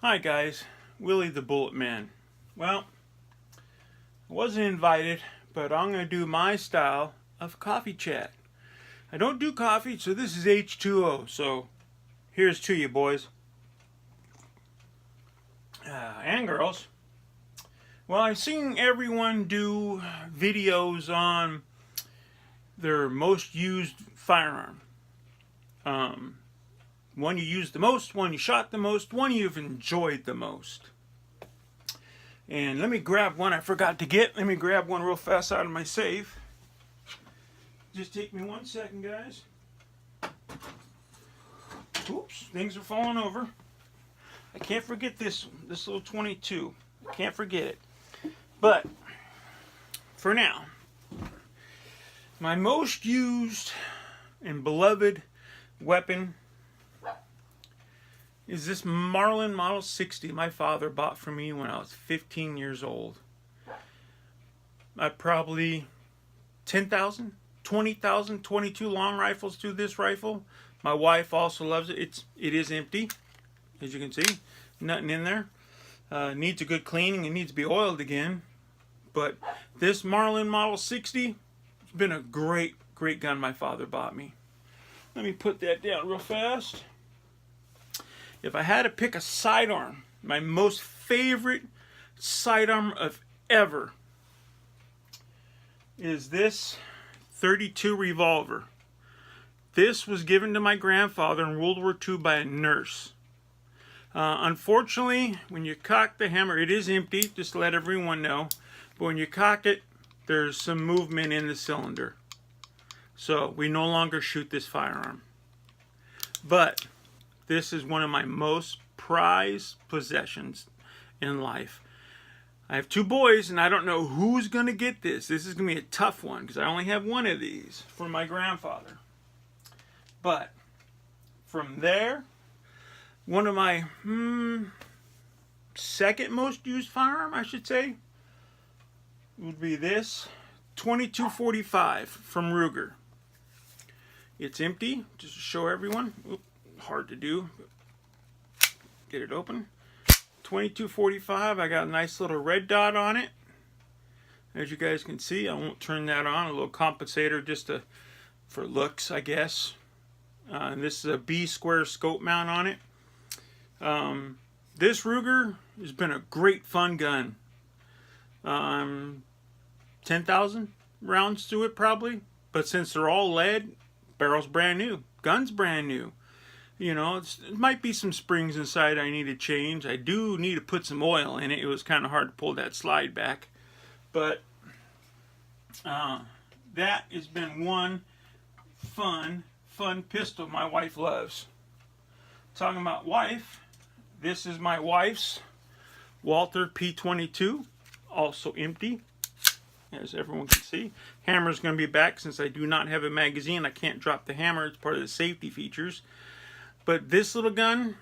Hi guys, Willie the Bullet Man. Well, I wasn't invited, but I'm going to do my style of coffee chat. I don't do coffee, so this is H2O, so here's to you boys. And girls. Well, I've seen everyone do videos on their most used firearm. One you used the most, one you shot the most, one you've enjoyed the most. And let me grab one I forgot to get. Let me grab one real fast out of my safe. Just take me 1 second, guys. Oops, things are falling over. I can't forget this little 22. Can't forget it. But for now, my most used and beloved weapon is this Marlin Model 60 my father bought for me when I was 15 years old. I probably 10,000, 20,000, 22 long rifles to this rifle. My wife also loves it. It is empty, as you can see. Nothing in there. Needs a good cleaning. It needs to be oiled again. But this Marlin Model 60 has been a great gun my father bought me. Let me put that down real fast. If I had to pick a sidearm, my most favorite sidearm of ever is this .32 revolver. This was given to my grandfather in World War II by a nurse. Unfortunately, when you cock the hammer, it is empty, just to let everyone know. But when you cock it, there's some movement in the cylinder. So we no longer shoot this firearm. But this is one of my most prized possessions in life. I have 2 boys, and I don't know who's going to get this. This is going to be a tough one, because I only have one of these from my grandfather. But from there, one of my second most used firearm, I should say, would be this 2245 from Ruger. It's empty, just to show everyone. Oop, hard to do. Get it open. 2245. I got a nice little red dot on it. As you guys can see, I won't turn that on. A little compensator just for looks, I guess. And this is a B square scope mount on it. This Ruger has been a great fun gun. 10,000 rounds to it probably. But since they're all lead, barrel's brand new. Gun's brand new. You know, it might be some springs inside I need to change. I do need to put some oil in it. It was kind of hard to pull that slide back. But that has been one fun pistol my wife loves. Talking about wife, this is my wife's Walther P22, also empty, as everyone can see. Hammer's going to be back since I do not have a magazine. I can't drop the hammer. It's part of the safety features. But this little gun,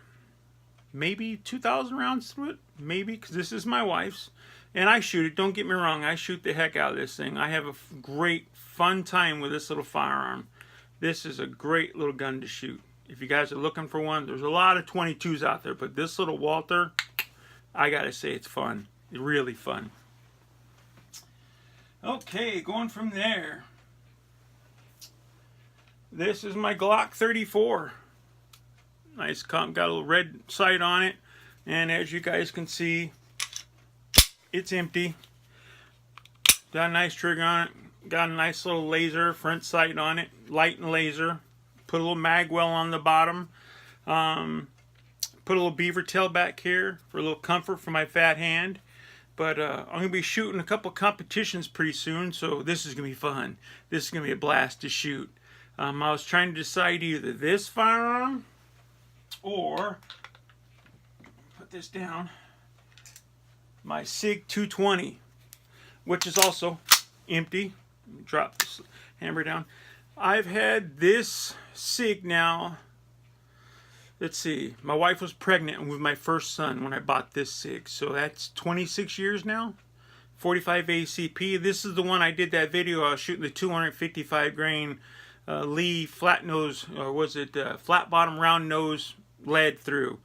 maybe 2,000 rounds through it, maybe, because this is my wife's. And I shoot it, don't get me wrong, I shoot the heck out of this thing. I have a great, fun time with this little firearm. This is a great little gun to shoot. If you guys are looking for one, there's a lot of 22s out there, but this little Walther, I gotta say it's fun. It's really fun. Okay, going from there. This is my Glock 34. Nice, got a little red sight on it, and as you guys can see, it's empty. Got a nice trigger on it. Got a nice little laser front sight on it, light and laser. Put a little mag well on the bottom. Put a little beaver tail back here for a little comfort for my fat hand. But I'm going to be shooting a couple competitions pretty soon, so this is going to be fun. This is going to be a blast to shoot. I was trying to decide either this firearm or, put this down, my SIG 220, which is also empty. Drop this hammer down. I've had this SIG now, let's see, my wife was pregnant with my first son when I bought this SIG, so that's 26 years now. 45 ACP. This is the one I did that video. I was shooting the 255 grain Lee flat nose, or was it flat bottom round nose lead through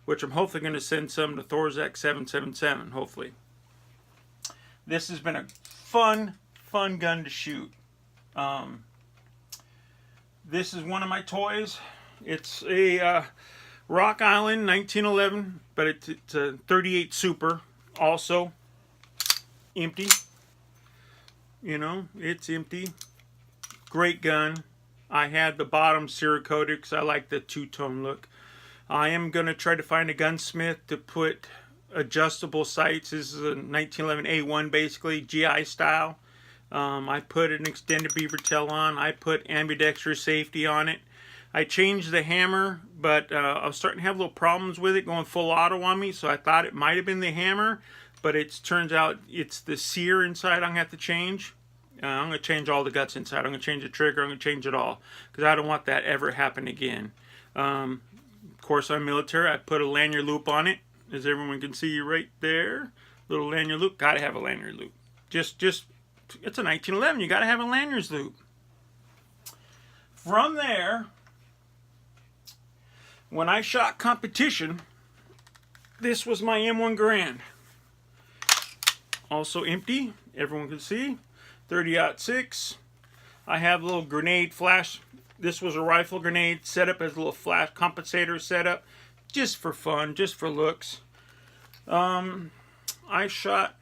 which I'm hopefully going to send some to Thorzak 777, hopefully. This has been a fun gun to shoot. This is one of my toys. It's a Rock Island 1911, but it's a 38 Super, also empty. You know, it's empty. Great gun. I had the bottom Cerakoted because I like the two-tone look. I am going to try to find a gunsmith to put adjustable sights. This is a 1911 A1, basically, GI style. I put an extended beaver tail on. I put ambidextrous safety on it. I changed the hammer, but I was starting to have little problems with it going full auto on me, so I thought it might have been the hammer, but it turns out it's the sear inside I'm going to have to change. I'm going to change all the guts inside. I'm going to change the trigger. I'm going to change it all because I don't want that ever happen again. Of course, I'm military. I put a lanyard loop on it, as everyone can see right there. Little lanyard loop. Got to have a lanyard loop. Just it's a 1911. You got to have a lanyard loop. From there, when I shot competition, this was my M1 Garand. Also empty. Everyone can see. 30-06. I have a little grenade flash. This was a rifle grenade set up as a little flash compensator setup, just for fun, just for looks. I shot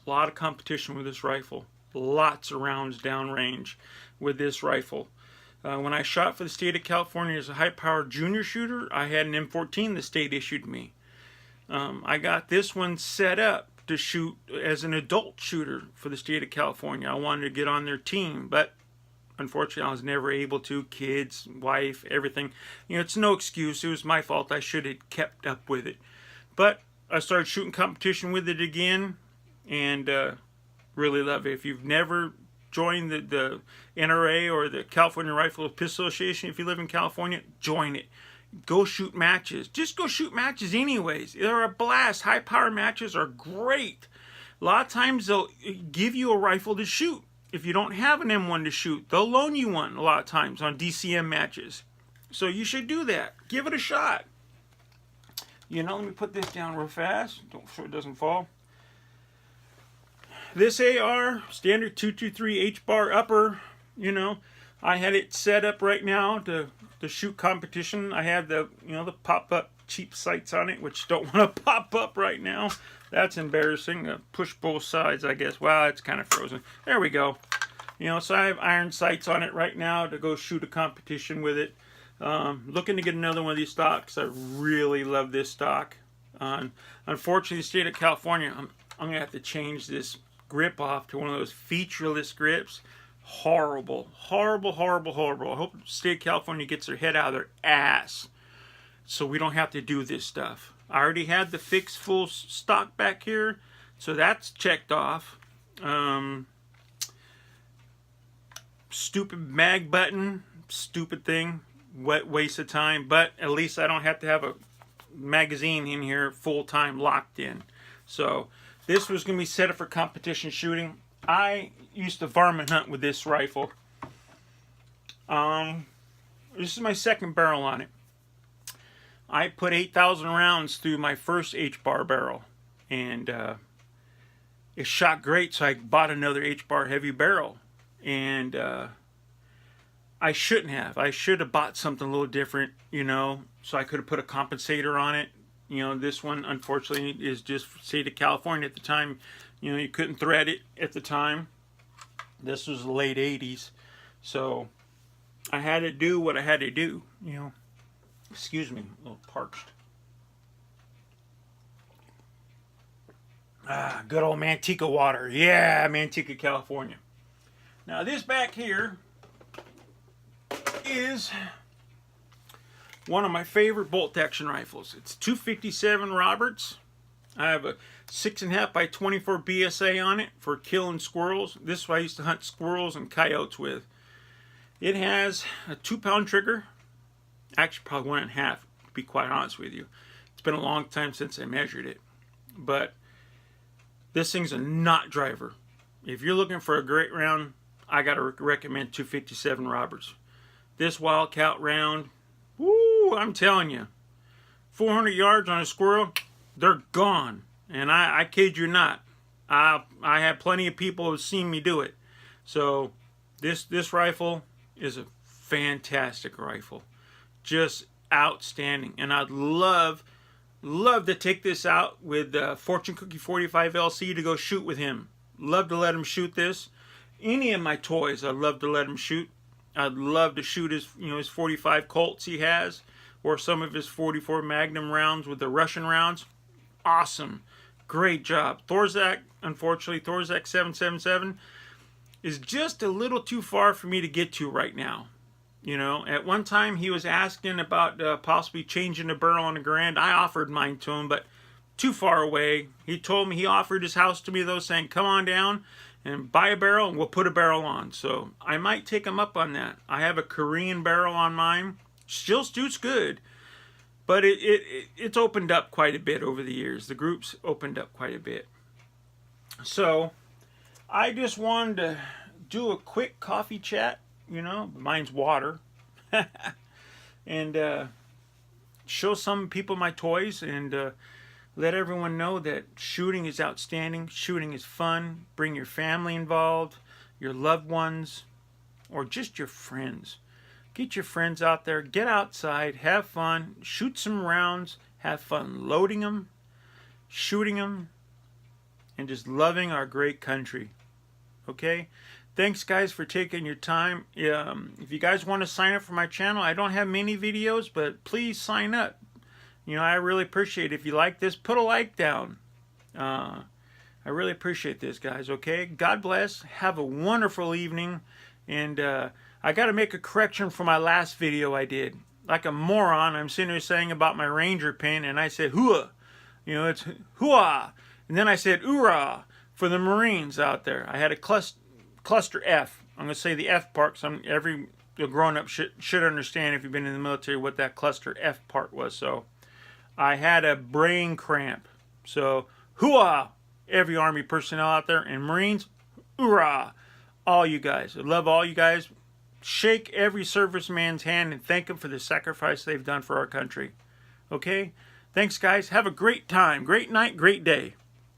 a lot of competition with this rifle. Lots of rounds downrange with this rifle. When I shot for the state of California as a high-powered junior shooter, I had an M14 the state issued me. I got this one set up to shoot as an adult shooter for the state of California. I wanted to get on their team, but unfortunately I was never able to. Kids, wife, everything. You know, it's no excuse. It was my fault. I should have kept up with it. But I started shooting competition with it again, and really love it. If you've never joined the NRA or the California Rifle Pistol Association, if you live in California, join it. Go shoot matches. Just go shoot matches anyways. They're a blast. High power matches are great. A lot of times they'll give you a rifle to shoot. If you don't have an M1 to shoot, they'll loan you one a lot of times on DCM matches. So you should do that. Give it a shot. You know, let me put this down real fast so it doesn't fall. This AR, standard 223 H-bar upper, you know, I had it set up right now to shoot competition. I have the, you know, the pop-up cheap sights on it, which don't want to pop up right now. That's embarrassing. Push both sides, I guess. Wow, it's kind of frozen. There we go. You know, so I have iron sights on it right now to go shoot a competition with it. Looking to get another one of these stocks. I really love this stock. Unfortunately, the state of California, I'm going to have to change this grip off to one of those featureless grips. Horrible. Horrible, horrible, horrible. I hope the state of California gets their head out of their ass so we don't have to do this stuff. I already had the fixed full stock back here, so that's checked off. Stupid mag button, stupid thing, waste of time, but at least I don't have to have a magazine in here full time locked in. So this was going to be set up for competition shooting. I used to varmint hunt with this rifle. This is my second barrel on it. I put 8,000 rounds through my first H-bar barrel, and it shot great, so I bought another H-bar heavy barrel. And I shouldn't have. I should have bought something a little different, you know, so I could have put a compensator on it. You know, this one, unfortunately, is just state of California at the time. You know, you couldn't thread it at the time. This was the late 80s. So I had to do what I had to do, you know. Excuse me, a little parched. Ah, good old Manteca water. Yeah, Manteca, California. Now this back here is one of my favorite bolt action rifles. It's 257 Roberts. I have a 6.5 by 24 BSA on it for killing squirrels. This is what I used to hunt squirrels and coyotes with. It has a 2-pound trigger. Actually, probably 1.5, to be quite honest with you. It's been a long time since I measured it. But this thing's a knot driver. If you're looking for a great round, I got to recommend 257 Roberts. This Wildcat round, woo, I'm telling you, 400 yards on a squirrel, they're gone. And I kid you not. I have plenty of people who have seen me do it. So this rifle is a fantastic rifle. Just outstanding. And I'd love to take this out with Fortune Cookie 45 LC to go shoot with him. Love to let him shoot this. Any of my toys, I'd love to let him shoot. I'd love to shoot his, his 45 Colts he has, or some of his 44 Magnum rounds with the Russian rounds. Awesome. Great job. Thorzak, unfortunately, Thorzak 777 is just a little too far for me to get to right now. At one time he was asking about possibly changing the barrel on the Garand. I offered mine to him, but too far away. He told me, he offered his house to me though, saying, come on down and buy a barrel and we'll put a barrel on. So I might take him up on that. I have a Korean barrel on mine. Still shoots good, but it's opened up quite a bit over the years. The group's opened up quite a bit. So I just wanted to do a quick coffee chat. Mine's water. And show some people my toys and let everyone know that shooting is outstanding. Shooting is fun. Bring your family involved, your loved ones, or just your friends. Get your friends out there. Get outside. Have fun. Shoot some rounds. Have fun loading them, shooting them, and just loving our great country. Okay? Thanks, guys, for taking your time. If you guys want to sign up for my channel, I don't have many videos, but please sign up. I really appreciate it. If you like this, put a like down. I really appreciate this, guys, okay? God bless. Have a wonderful evening. And I got to make a correction for my last video I did. Like a moron, I'm sitting there saying about my Ranger pin, and I said, hooah. It's hooah. And then I said, oorah, for the Marines out there. I had a cluster F. I'm going to say the F part, because every grown-up should understand, if you've been in the military, what that cluster F part was. So I had a brain cramp. So hooah, every Army personnel out there, and Marines, hoorah, all you guys. I love all you guys. Shake every serviceman's hand and thank them for the sacrifice they've done for our country. Okay? Thanks, guys. Have a great time, great night, great day.